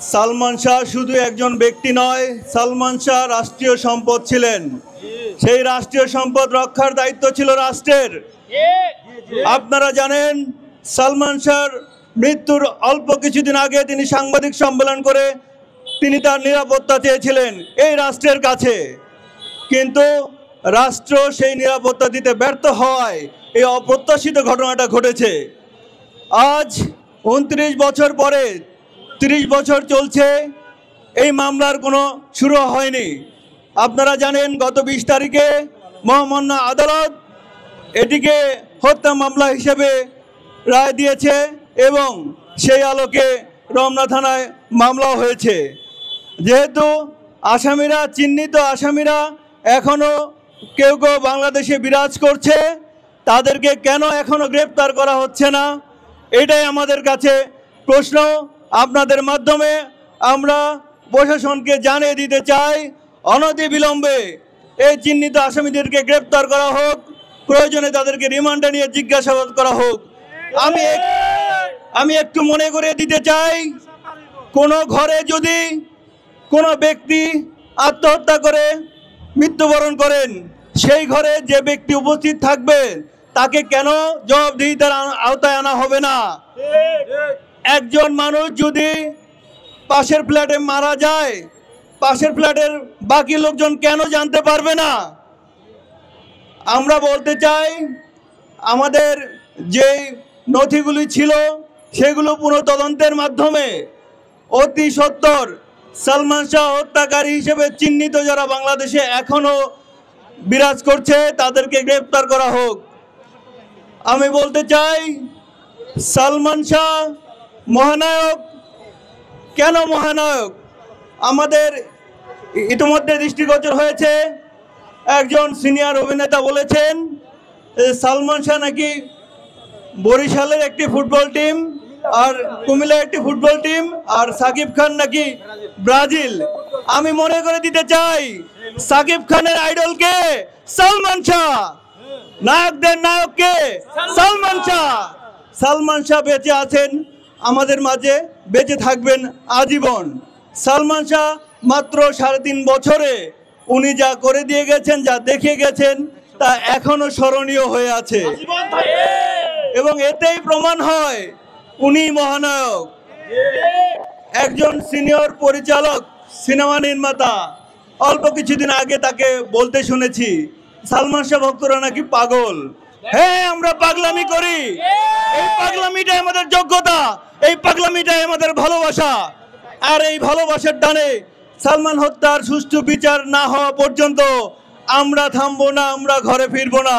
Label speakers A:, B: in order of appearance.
A: সালমান শাহ শুধু একজন ব্যক্তি নয়, সালমান শাহ রাষ্ট্রীয় সম্পদ ছিলেন। সেই রাষ্ট্রীয় সম্পদ রক্ষার দায়িত্ব ছিল রাষ্ট্রের। আপনারা জানেন, সালমান শাহর মৃত্যুর অল্প কিছুদিন আগে তিনি সাংবাদিক সম্মেলন করে তিনি তার নিরাপত্তা চেয়েছিলেন এই রাষ্ট্রের কাছে, কিন্তু রাষ্ট্র সেই নিরাপত্তা দিতে ব্যর্থ হওয়ায় এই অপ্রত্যাশিত ঘটনাটা ঘটেছে। আজ 29 বছর পরে 30 বছর চলছে, এই মামলার কোনো শুরু হয়নি। আপনারা জানেন, গত 20 তারিখে মহামান্য আদালত এটিকে হত্যা মামলা হিসেবে রায় দিয়েছে এবং সেই আলোকে রমনা থানায় মামলাও হয়েছে। যেহেতু আসামিরা, চিহ্নিত আসামিরা এখনও কেউ কেউ বাংলাদেশে বিরাজ করছে, তাদেরকে কেন এখনও গ্রেপ্তার করা হচ্ছে না, এটাই আমাদের কাছে প্রশ্ন। আপনাদের মাধ্যমে আমরা প্রশাসনকে জানিয়ে দিতে চাই, অনতিবিলম্বে এই চিহ্নিত আসামিদেরকে গ্রেপ্তার করা হোক, প্রয়োজনে তাদেরকে রিমান্ডে নিয়ে জিজ্ঞাসাবাদ করা হোক। আমি একটু মনে করে দিতে চাই, কোনো ঘরে যদি কোনো ব্যক্তি আত্মহত্যা করে মৃত্যুবরণ করেন, সেই ঘরে যে ব্যক্তি উপস্থিত থাকবে তাকে কেন জবাবদিহিতার আওতায় আনা হবে না? একজন মানুষ যদি পাশের ফ্ল্যাটে মারা যায়, পাশের ফ্ল্যাটের বাকি লোকজন কেন জানতে পারবে না? আমরা বলতে চাই, আমাদের যে নথিগুলি ছিল সেগুলো পুনঃতদন্তের মাধ্যমে অতি সত্বর সালমান শাহ হত্যাকারী হিসেবে চিহ্নিত যারা বাংলাদেশে এখনও বিরাজ করছে তাদেরকে গ্রেপ্তার করা হোক। আমি বলতে চাই, সালমান শাহ মহানায়ক। কেন মহানায়ক? আমাদের ইতিমধ্যে দৃষ্টিগোচর হয়েছে, একজন সিনিয়র অভিনেতা বলেছেন সালমান শাহ নাকি বরিশালের একটি ফুটবল টিম, আর কুমিল্লার একটি ফুটবল টিম, আর সাকিব খান নাকি ব্রাজিল। আমি মনে করে দিতে চাই, সাকিব খানের আইডল কে? সালমান শাহ। নায়কদের নায়ক কে? সালমান শাহ। সালমান শাহ বেঁচে আছেন আমাদের মাঝে, বেঁচে থাকবেন আজীবন। সালমান শাহ মাত্র 3.5 বছরে উনি যা করে দিয়ে গেছেন, যা দেখে গেছেন, তা এখনো স্মরণীয় হয়ে আছে এবং এতেই প্রমাণ হয় উনি মহানায়ক। একজন সিনিয়র পরিচালক, সিনেমা নির্মাতা, অল্প কিছুদিন আগে তাকে বলতে শুনেছি সালমান শাহ ভক্তরা নাকি পাগল। হ্যাঁ, আমরা পাগলামি করি, এই পাগলামিটাই আমাদের যোগ্যতা, এই পাগলামিটাই আমাদের ভালোবাসা। আর এই ভালোবাসার টানে সালমান হত্যার সুষ্ঠু বিচার না হওয়া পর্যন্ত আমরা থামবো না, আমরা ঘরে ফিরবো না।